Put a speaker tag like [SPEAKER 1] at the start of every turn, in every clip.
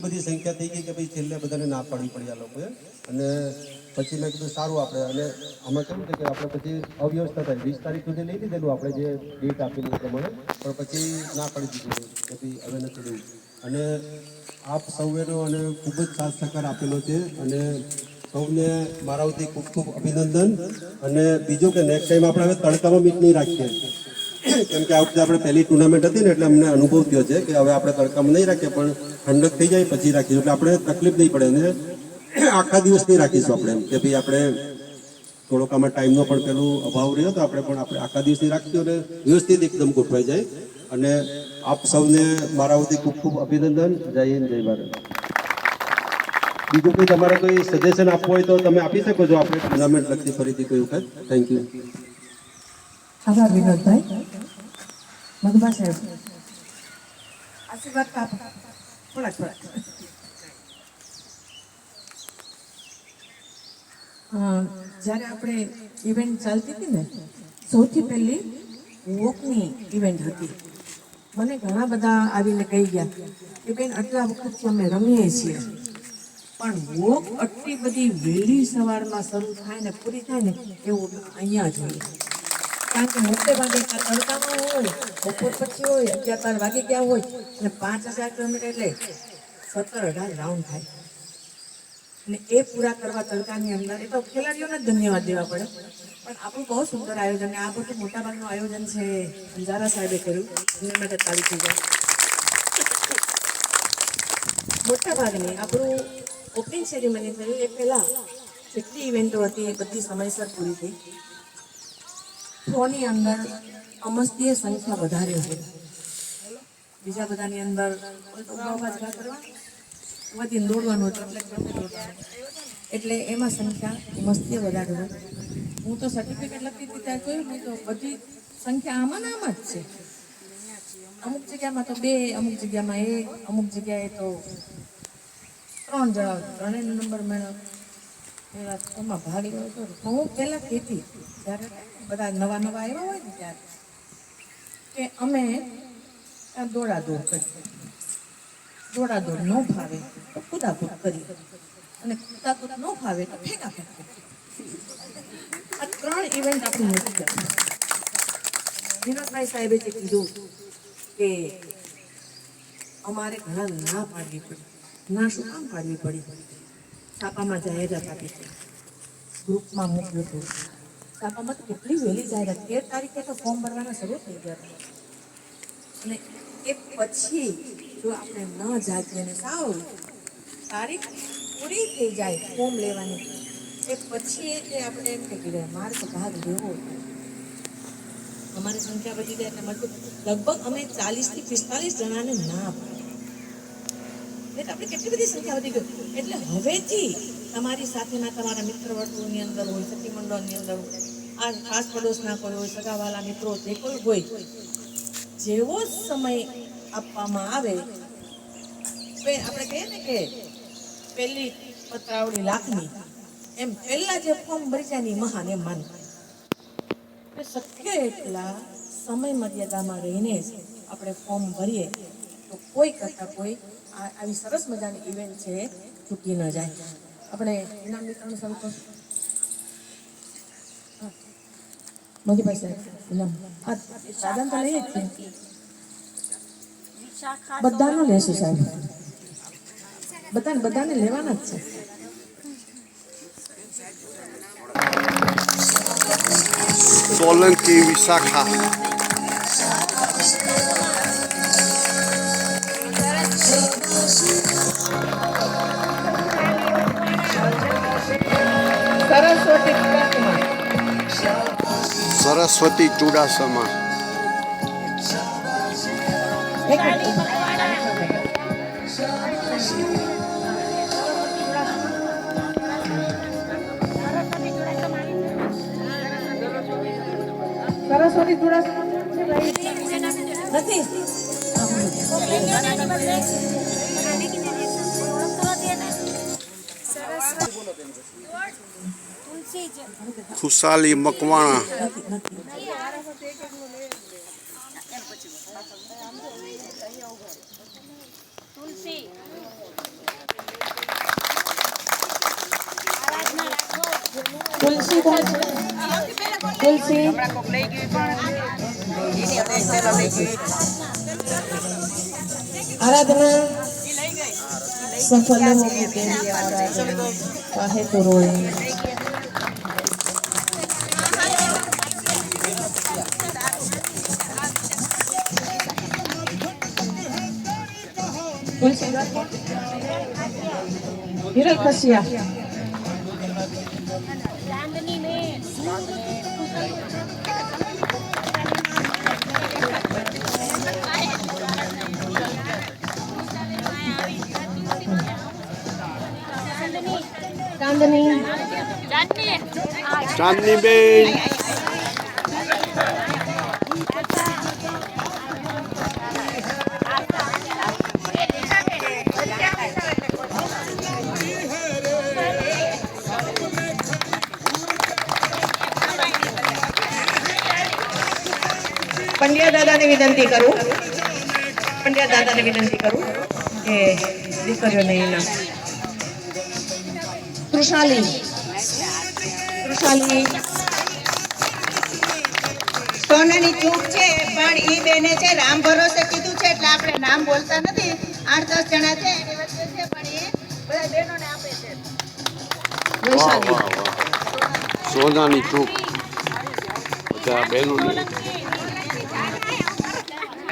[SPEAKER 1] બધી સંખ્યા થઈ ગઈ કે ભાઈ છેલ્લે બધાને ના પાડવી પડી આ લોકોએ અને પછી મેં કીધું સારું આપણે અને આમાં કેવું છે કે આપણે પછી અવ્યવસ્થા થાય 20 તારીખ સુધી લઈ લીધેલું આપણે જે ડેટ આપેલી પ્રમાણે પણ પછી ના પાડી દીધું કે ભાઈ હવે નથી લેવું અને આપ સૌનો અને ખૂબ જ સાથ સહકાર આપેલો છે અને સૌને મારા વતી ખૂબ ખૂબ અભિનંદન અને બીજું કે નેક્સ્ટ ટાઈમ આપણે હવે તડકામાં મીટ નહીં રાખીએ કેમ કે આ વખતે આપણે પહેલી ટુર્નામેન્ટ હતી ને એટલે અમને અનુભવ થયો છે કે હવે આપણે તડકામાં નહીં રાખીએ પણ ઠંડક થઈ જાય પછી રાખીશું એટલે આપણે તકલીફ નહીં પડે અને આખા દિવસ નહીં રાખીશું આપણે કે ભાઈ આપણે થોડોક આમાં ટાઈમનો પણ પેલું અભાવ રહ્યો તો આપણે પણ આપણે આખા દિવસની રાખીશું અને વ્યવસ્થિત એકદમ ગોઠવાઈ જાય અને આપ સૌને મારા વતી ખૂબ ખૂબ અભિનંદન જય હિન્દ જય ભારત બીજું કોઈ તમારે કોઈ સજેશન આપવું હોય તો તમે આપી શકો છો આપણે ટુર્નામેન્ટ લગતી ફરીથી કોઈ વખત થેન્ક યુ
[SPEAKER 2] આભાર વિનોદભાઈ મધુબા સાહેબ આશીર્વાદ આપો થોડા જ્યારે આપણે ઇવેન્ટ ચાલતી હતી ને સૌથી પહેલી વોકની ઇવેન્ટ હતી મને ઘણા બધા આવીને કહી ગયા કે બેન આટલા વખતથી અમે રમીએ છીએ પણ વોક આટલી બધી વહેલી સવારમાં શરૂ થાય ને પૂરી થાય ને એવું અહીંયા જોઈએ કારણ કે મોટે ભાગે તડકામાં હોય બપોર પછી હોય 11-12 વાગી ગયા હોય અને 5,000 કિલોમીટર એટલે 17-18 રાઉન્ડ થાય અને એ પૂરા કરવા તડકાની અંદર એ તો ખેલાડીઓને જ ધન્યવાદ દેવા પડે પણ આપણું બહુ સુંદર આયોજન આ બધું મોટાભાગનું આયોજન છે અંજારા સાહેબે કર્યું એના માટે તાળી થઈ જાય મોટાભાગની આપણું ઓપનિંગ સેરેમની થયું એ પહેલાં જેટલી ઇવેન્ટો હતી એ બધી સમયસર પૂરી થઈ થ્રોની અંદર અમસ્તીય સંખ્યા વધારે છે બીજા બધાની અંદર વધીને દોડવાનું હતું એટલે એમાં સંખ્યા મસ્તીય વધારે હોય હું તો સર્ટિફિકેટ લખતી હતી ત્યારે જોયું નહીં તો બધી સંખ્યા આમાં આમાં જ છે અમુક જગ્યામાં તો 2 અમુક જગ્યામાં 1 અમુક જગ્યાએ તો 3 જણા 3 નંબર મેળવ પેલા એમાં ભાગ લેવો હતો હું પહેલાં કહેતી જ્યારે બધા નવા આવ્યા હોય ને ત્યારે કે અમે દોડાદોડ કરી દોડાદોડ ન ફાવે તો કુદાકૂદ કરી અને કુદાકૂદ ન ફાવે તો ફેંકાફેંક કરી આ 3 ઇવેન્ટ આપણી મોટી કરી વિનોદભાઈ સાહેબે જે કીધું કે અમારે ઘણા ના પાડવી પડી ના શું કામ પાડવી પડી છાપામાં જાહેરાત આપી હતી ગ્રુપમાં મૂક્યું હતું છાપામાં તો કેટલી વહેલી જાહેરાત 13 તારીખે તો ફોર્મ ભરવાના શરૂ થઈ ગયા હતા અને એ પછી જો આપણે ન જાગીએ અને સાવ તારીખ પૂરી થઈ જાય ફોર્મ લેવાની એ પછી એ આપણે એમ કહી ગયા મારે તો ભાગ લેવો અમારી સંખ્યા વધી જાય એટલે મજબૂત લગભગ અમે 40 થી 45 જણાને ના પાડી એટલે આપણે કેટલી બધી સંખ્યા વધી ગઈ એટલે હવેથી તમારી સાથેના તમારા મિત્ર વર્તુળની અંદર હોય સખી મંડળની અંદર હોય આ ખાસ પડોશના કોઈ હોય સગાવાલા મિત્રો જે કોઈ હોય જેવો સમય આપવામાં આવે આપણે કહીએ ને કે પહેલી પત્રાવળી લાખની એમ પહેલા જે ફોર્મ ભરી જાય ને મહાન એમ માન શક્ય એટલા સમય મર્યાદામાં રહીને જ આપણે ફોર્મ ભરીએ તો કોઈ કરતાં કોઈ આવી સરસ મજાની ઇવેન્ટ છે ચૂકી ન જાય આપણે ઇનામ વિતરણ શરૂ કરશું મોદીભાઈ સાહેબ ઇનામ હા સાધન તો લઈએ જ છીએ બધાનું લેશું સાહેબ બધાને લેવાના જ છે
[SPEAKER 3] સોલંકી વિશાખા સરસ્વતી ચુડાસમા
[SPEAKER 2] સરસ્વતી ચુડાસમા નથી
[SPEAKER 3] ખુશાલી મકવાણા
[SPEAKER 2] તુલસી કોણ? તુલસી આરાધના સફલ હોવી તેવી આરાધના કાહે તો રોય. હિરલ ખસિયા ચાંદની
[SPEAKER 3] ચાંદની બેન
[SPEAKER 2] પંડ્યા દાદાને વિનંતી કરું કે દીકરીઓને ઇનામ. તૃષાલી
[SPEAKER 4] સોનાની ચૂક છે પણ ઈ બેને છે રામ ભરોસે કીધું છે એટલે આપણે નામ બોલતા નથી. 8-10 જણા છે એની વચ્ચે છે પણ એ બધા બહેનોને આપે છે.
[SPEAKER 3] વાહ વાહ વાહ સોનાની ચૂક બધા બહેનોને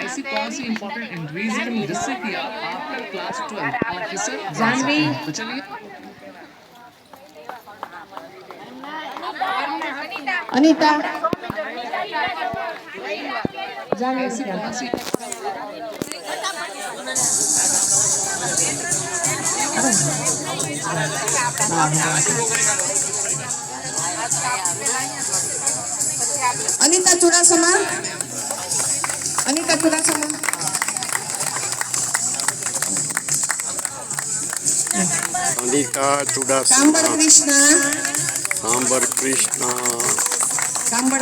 [SPEAKER 5] ऐसी कौन सी इम्पोर्टेंट एंट्रीज है जिससे कि आप आफ्टर क्लास 12 ऑफिसर
[SPEAKER 2] जानवी
[SPEAKER 5] तो चलिए
[SPEAKER 2] अनीता
[SPEAKER 5] ऐसी कौन सी
[SPEAKER 2] अनीता चुड़ासमा
[SPEAKER 3] અનિતા ચુડાસમા સાંબર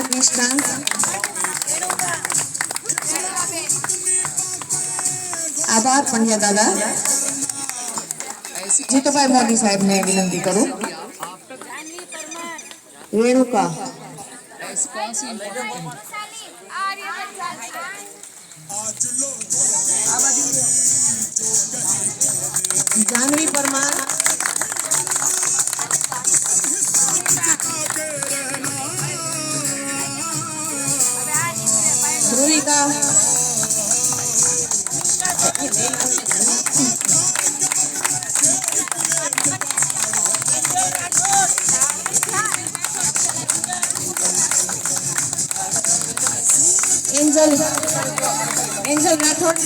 [SPEAKER 3] કૃષ્ણ
[SPEAKER 2] આભાર પંડ્યા દાદા. જીતુભાઈ મોદી સાહેબ ને વિનંતી કરું. રેણુકા
[SPEAKER 5] ऐसी कौन सी इम्पोर्टेंट
[SPEAKER 2] જાનવી પરમાર ધ્રુવિકા એન્જલ રાઠોડ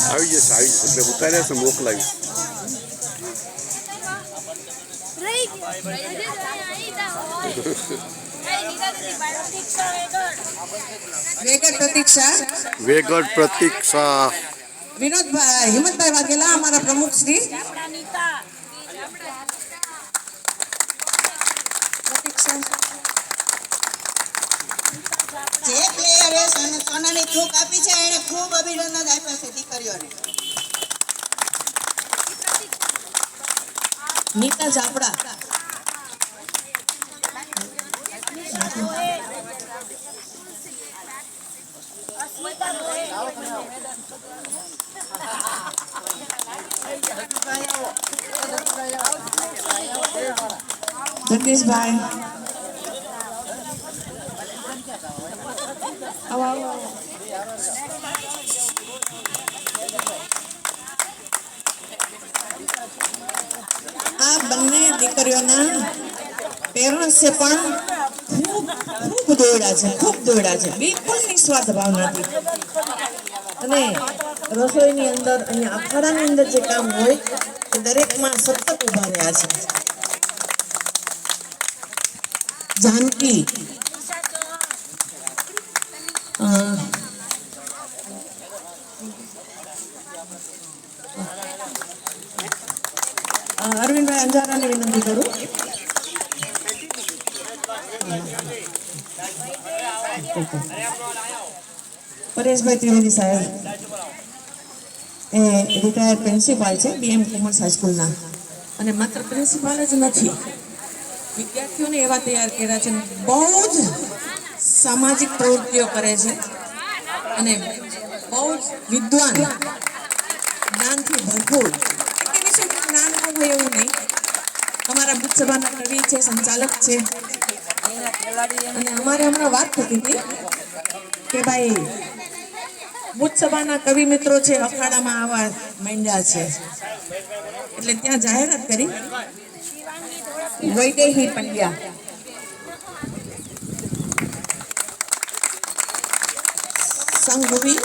[SPEAKER 3] આવી જશે એટલે ઉતાર્યા છે મોકલાવી વેગડ પ્રતીક્ષા
[SPEAKER 2] વિનોદભાઈ હિંમતભાઈ વાઘેલા અમારા પ્રમુખ શ્રી
[SPEAKER 4] જે પ્લેયરે સોનાની ચૂક આપી છે એને ખૂબ અભિનંદન આપ્યા છે દીકરીઓને.
[SPEAKER 2] નીતા ચાપડા જગદીશભાઈ આ બંને દીકરીઓના પેરેન્ટ્સે પણ ખૂબ દોડ્યા છે બિલકુલ નિસ્વાર્થ ભાવ નથી. અને રસોઈની અંદર અહીંયા અખાડાની અંદર જે કામ હોય એ દરેકમાં સતત ઉભા રહ્યા છે. જાનકી અરવિંદભાઈ અંજારાને વિનંતી કરું. ઓકે. પરેશભાઈ ત્રિવેદી સાહેબ એ રિટાયર્ડ પ્રિન્સિપાલ છે BM કોમર્સ હાઈસ્કૂલના, અને માત્ર પ્રિન્સિપાલ જ નથી, વિદ્યાર્થીઓને એવા તૈયાર કર્યા છે, બહુ જ સામાજિક પ્રવૃત્તિઓ કરે છે અને બહુ જ વિદ્વાન, જ્ઞાનથી ભરપૂર. એ વિશે જ્ઞાન ન હોય એવું નહીં. અમારા બુદ્ધ સભાના કવિ છે, સંચાલક છે, અને અમારે હમણાં વાત થતી હતી કે ભાઈ બુદ્ધ સભાના કવિ મિત્રો છે, અખાડામાં આવા માંડ્યા છે, એટલે ત્યાં જાહેરાત કરી વૈદેહી પંડ્યા, સંઘવી,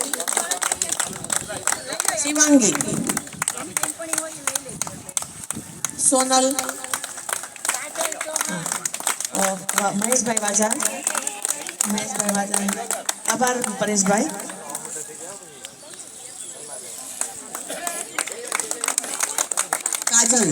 [SPEAKER 2] શિવાંગી, સોનલ, મહેશભાઈ વાજા, આભાર પરેશભાઈ. કાજલ,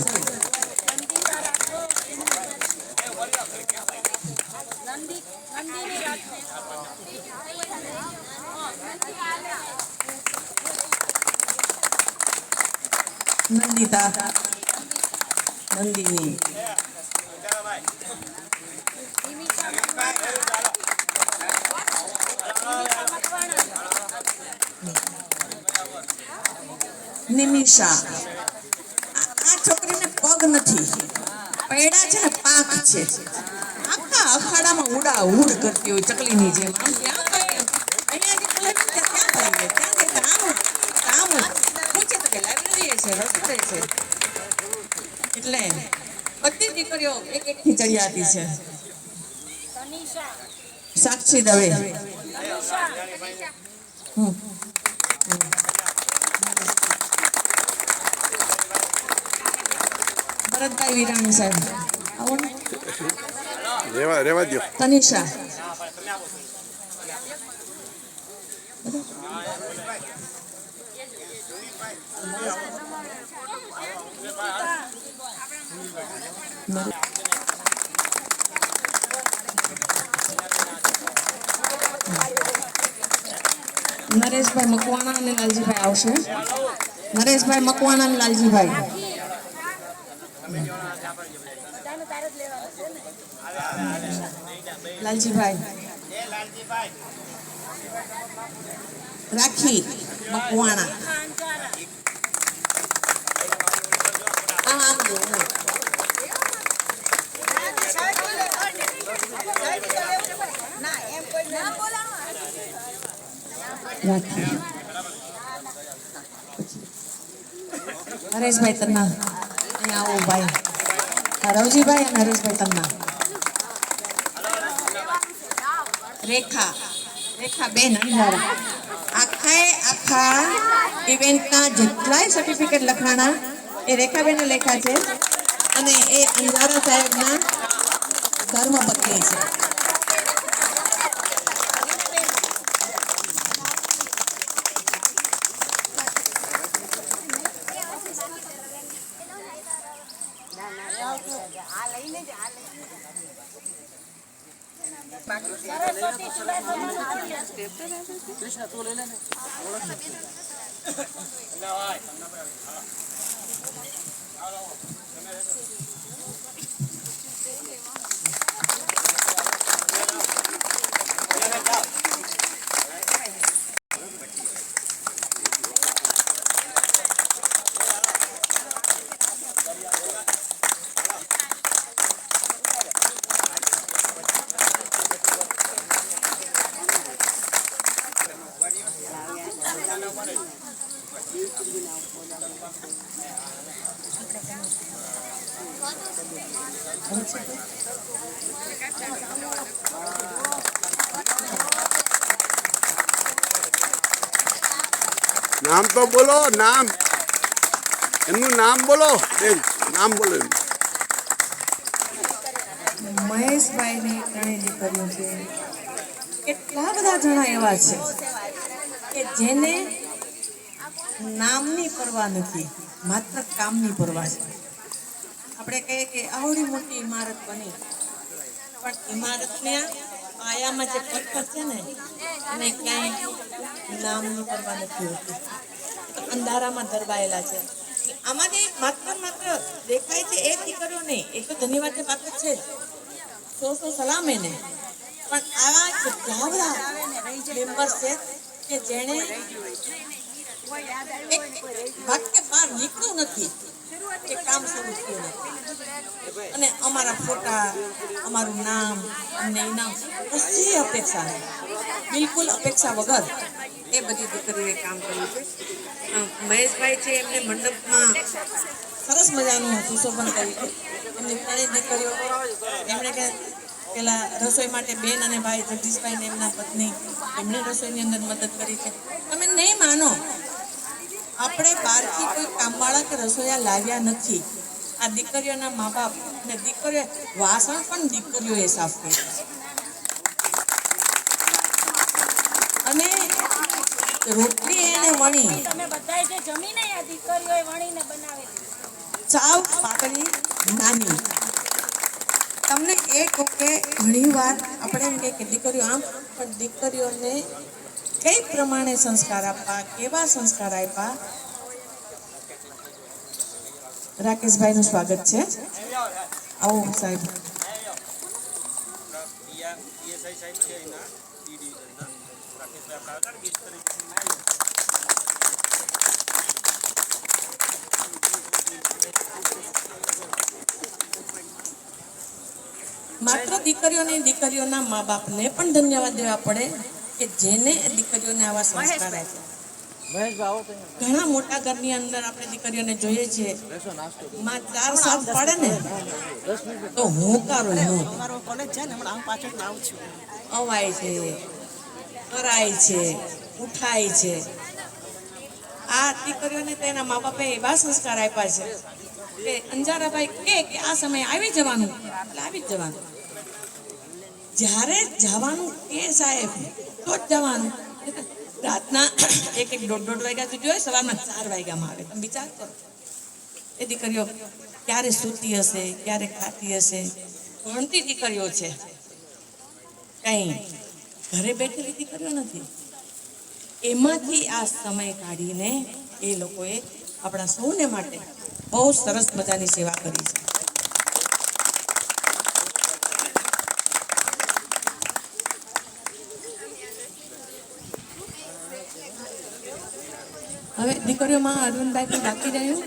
[SPEAKER 2] નંદિતા, નંદિની, નિમિષા. આ છોકરીને પગ નથી, પૈડા છે ને પાંખ છે, આખા અખાડામાં ઉડા ઉડ કરતી હોય ચકલીની જેમ. આમ ક્યાં ભાઈ અહીંયા જે કલર ક્યાં ભાઈ ક્યાં કે કામ પૂછે તો કે લાઇબ્રેરી છે, રસોઈ છે. એટલે બધી દીકરીઓ એક એક થી ચડિયાતી છે. સાક્ષી દવે, ભરતભાઈ વિરાણી સાહેબ, આવો ને.
[SPEAKER 3] રેવા દો.
[SPEAKER 2] તનિષા, નરેશભાઈ મકવાણા અને લાલજીભાઈ આવશે. નરેશભાઈ મકવાણા અને લાલજીભાઈ. લાલજીભાઈ, રાખી મકવાણા. રાખી. હરેશભાઈ તન્ના, અહીંયા આવો ભાઈ. રવજીભાઈ અને હરેશભાઈ તન્ના. રેખા, રેખાબેન અંધારા. આખા ઇવેન્ટના જેટલાય સર્ટિફિકેટ લખાણા એ રેખાબેને લેખા છે, અને એ અંધારા સાહેબના ધર્મપત્ની છે.
[SPEAKER 3] નામ તો બોલો, નામ એમનું નામ બોલો બેન, નામ બોલો એમનું.
[SPEAKER 2] મહેશભાઈની ત્રણેય દીકરીઓ છે. કેટલા બધા જણા એવા છે કે જેને નામની પરવા નથી, માત્ર કામની પરવા છે. આપણે કહીએ કે આવડી મોટી ઇમારત બની, પણ ઇમારતને પાયામાં જે પથ્થર છે ને એને ક્યાંય નામની પરવા નથી હોતી, તો અંધારામાં દરબાયેલા છે. આમાંથી માત્ર દેખાય છે એ દીકરીઓ નહીં, એ તો ધન્યવાદની વાત જ છે, સો સલામ એને. પણ આવા કેટલા બધા મેમ્બર્સ છે કે જેણે એક વાક્ય બહાર નીકળ્યું નથી કે કામ શરૂ થયું નથી. અને અમારા ફોટા, અમારું નામ, અમને ઇનામ, કશી અપેક્ષા નહીં, બિલકુલ અપેક્ષા વગર એ બધી દીકરીઓએ કામ કર્યું છે. મહેશભાઈ છે એમને મંડપમાં સરસ મજાનું સુશોભન કર્યું છે. એમની ત્રણેય દીકરીઓ એમણે કે પેલા રસોઈ માટે બેન અને ભાઈ જગદીશભાઈ ને એમના પત્ની એમણે રસોઈની અંદર મદદ કરી છે. તમે નહીં માનો, આપણે બહારથી કોઈ કામવાળા કે રસોઈયા લાવ્યા નથી. આ દીકરીઓના મા બાપ અને દીકરીઓ વાસણ પણ દીકરીઓએ સાફ કર્યા અને રોટલી એને વણી,
[SPEAKER 6] તમે બધાએ જે જમીને આ દીકરીઓએ વણીને બનાવેલી,
[SPEAKER 2] ચાવ પાકડી નાની. તમને એ કહું કે ઘણી વાર આપણે એમ કે દીકરીઓ આમ, પણ દીકરીઓને કઈ પ્રમાણે સંસ્કાર આપવા, કેવા સંસ્કાર આપ્યા. રાકેશભાઈનું સ્વાગત છે. આવો સાહેબ. માત્ર દીકરીઓના મા બાપને પણ ધન્યવાદ દેવા પડે કે જેને દીકરીઓને આવા સંસ્કાર આપ્યા. ઘણા મોટા ઘરની અંદર આપણે દીકરીઓને જોઈએ છીએ, માં 4 સાત પાડે ને તો હોંકારો અવાય છે, કરાય છે, ઉઠાય છે. આ દીકરીઓને તેના મા બાપે એવા સંસ્કાર આપ્યા છે કે અંજારાભાઈ કે આ સમય આવી જવાનું એટલે આવી જ જવાનું. જ્યારે જવાનું કે સાહેબ તો જ જવાનું. રાતના 1-1 વાગ્યા સુધી હોય, સવારના 4 વાગ્યામાં આવે. તમે વિચાર કરો એ દીકરીઓ ક્યારે સૂતી હશે, ક્યારે ખાતી હશે. ભણતી દીકરીઓ છે, કઈ ઘરે બેઠેલી દીકરીઓ નથી. એમાંથી આ સમય કાઢીને એ લોકોએ આપણા સૌને માટે બહુ સરસ મજાની સેવા કરી છે. હવે દીકરીઓમાં અરવિંદભાઈ પણ બાકી રહ્યું.